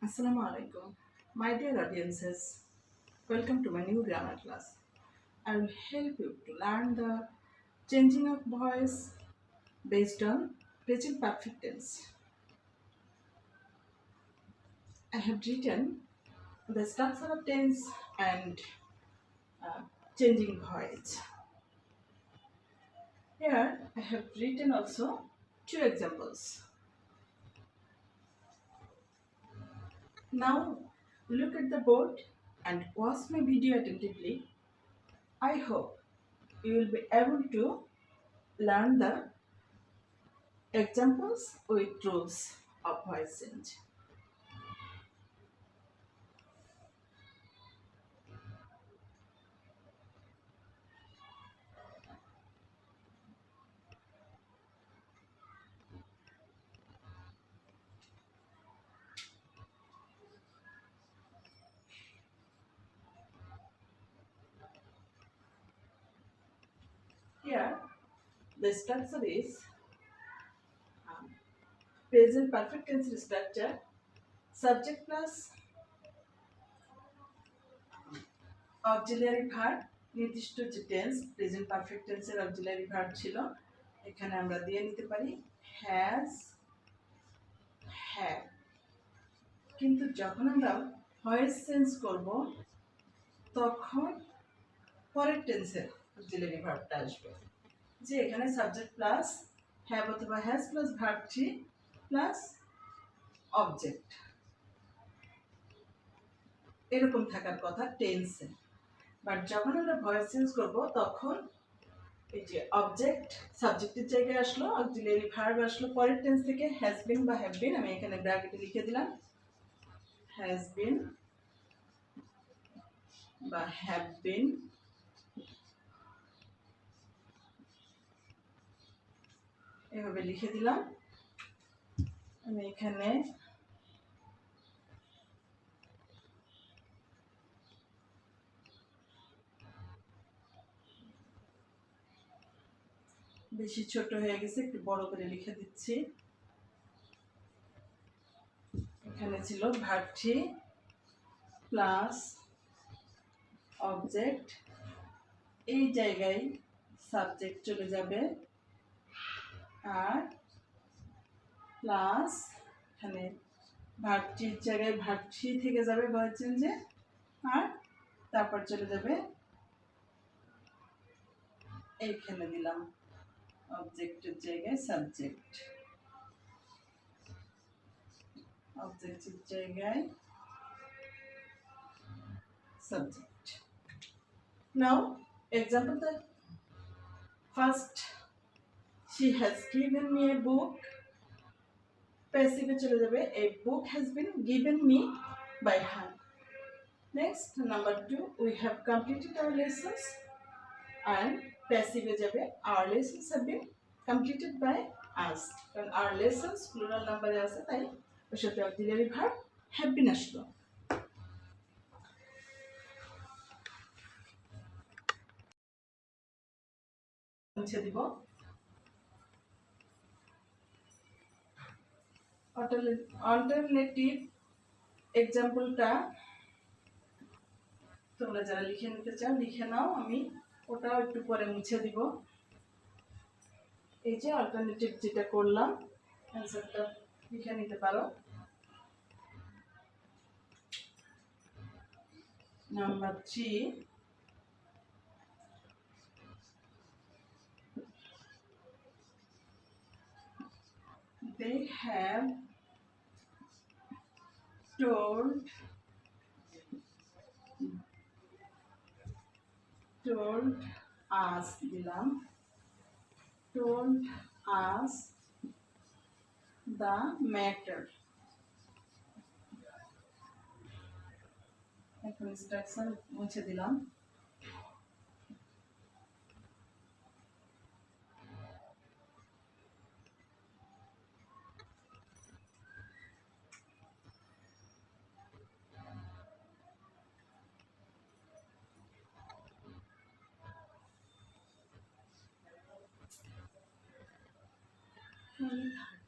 Assalamu alaikum. My dear audiences, welcome to my new grammar class. I will help you to learn the changing of voice based on present perfect tense. I have written the structure of tense and uh, changing voice. Here I have written also two examples. Now look at the board and watch my video attentively. I hope you will be able to learn the examples with rules of voice change. Here, the structure is um, present perfect tense structure, subject plus auxiliary verb, নির্দিষ্ট যে tense present perfect টেন্সের auxiliary verb ছিল এখানে আমরা দিয়ে নিতে পারি has have. কিন্তু যখন আমরা ভয়েস চেঞ্জ করব তখন পরের টেন্সের অক্সিলারি ভার্বটা আসবে, যে এখানে সাবজেক্ট প্লাস হ্যাভ অথবা has plus verb three plus object এরকম থাকার কথা টেন্সে। বাট যখন আমরা ভয়েস চেঞ্জ করব তখন এই যে অবজেক্ট সাবজেক্টের জায়গায় আসলো, অক্সিলারি ভার্ব আসলো পরের টেন্স থেকে, হ্যাজ বিন বা হ্যাভ বিন, আমি এখানে ব্র্যাকেটে লিখে দিলাম হ্যাজ বিন বা হ্যাভ বিন, এভাবে লিখে দিলাম। আমি এখানে বেশি ছোট হয়ে গেছে, একটু বড় করে লিখে দিচ্ছি। এখানে ছিল ভার্ব থ্রি প্লাস অবজেক্ট, এই জায়গায় সাবজেক্ট চলে যাবে আর প্লাস এখানে ভার্ব থ্রির জায়গায় ভার্ব থ্রি থেকে যাবে ভয়েস চেঞ্জে, আর তারপর চলে যাবে এইখানে দিলাম অবজেক্টের জায়গায় সাবজেক্ট, অবজেক্টের জায়গায় subject. Now, example the first, she has given me a book. Passive চলে যাবে a book has been given me by her. Next, number two, we have completed our lessons and passive যাবে our lessons have been completed by us. কারণ our lessons plural number আছে তাই ওর সাথে auxiliary verb have been আসলো। মুছে দিব। Alternative এক্সাম্পলটা তোমরা যারা লিখে নিতে চাও লিখে নাও, আমি ওটাও একটু পরে মুছে দিব। এই যে অল্টারনেটিভ যেটা করলাম অ্যান্সারটা লিখে নিতে পারো। Number three, they have told us দিলাম told us the matter। এখন ইনস্ট্রাকশন মুছে দিলাম।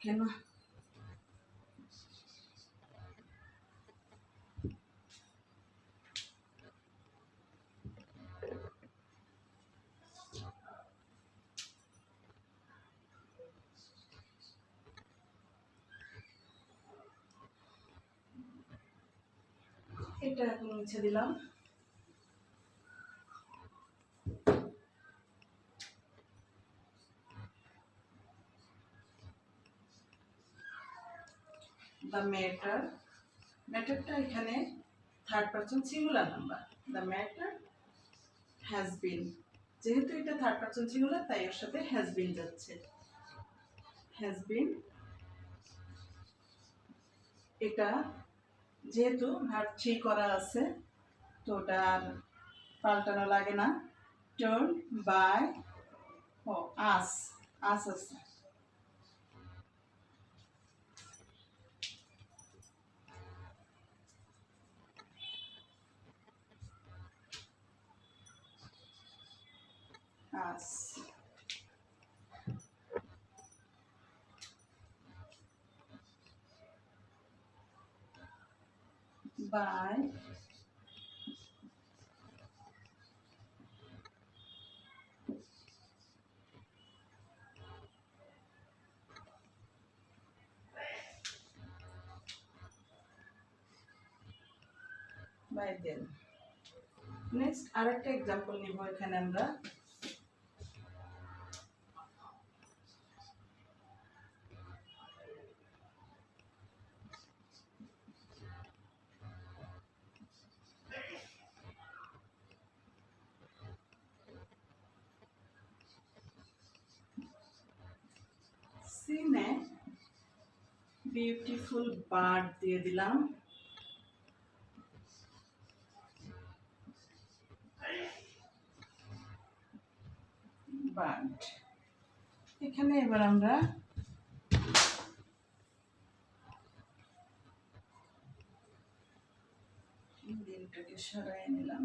কেন এটা এখন মুছে দিলাম। দ্য ম্যাটারটা এখানে third person singular number. The matter has been, যেহেতু এটা থার্ড পারসন সিঙ্গুলার তাই এর সাথে হ্যাজ বিন যাচ্ছে। হ্যাজ বিন, এটা যেহেতু ভার্ব থ্রি করা আছে তো ওটা আর পাল্টানো লাগে না। টার্ন বাই আস আছে। us by them. নেক্সট আরেকটা এক্সাম্পল নিব এখানে আমরা। seen a beautiful bird দিয়ে দিলাম। বার্ড, এখানে এবার আমরা দিনটাকে সরাই নিলাম।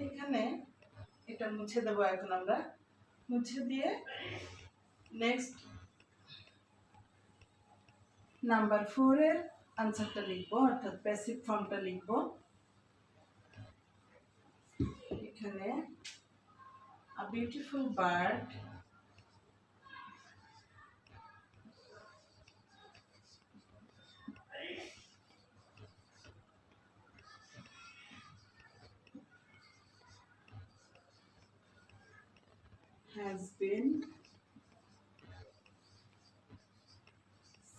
এখানে এটা মুছে দেবো এখন আমরা। মুছে দিয়ে নেক্সট নাম্বার 4 এর আনসারটা লিখবো, অর্থাৎ প্যাসিভ ফর্মটা লিখবো। এখানে a beautiful bird has been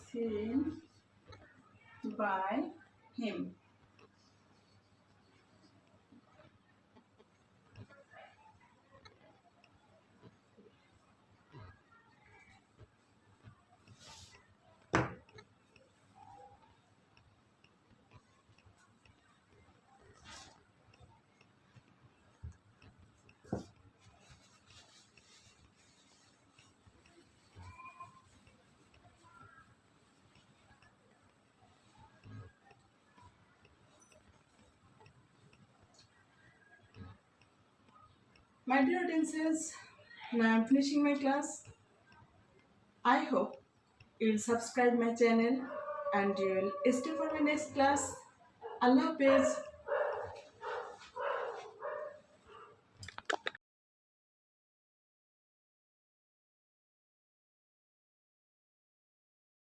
seen by him. My dear audiences, now I'm finishing my class. I hope you'll subscribe my channel and you'll stay for my next class. Allah Hafiz.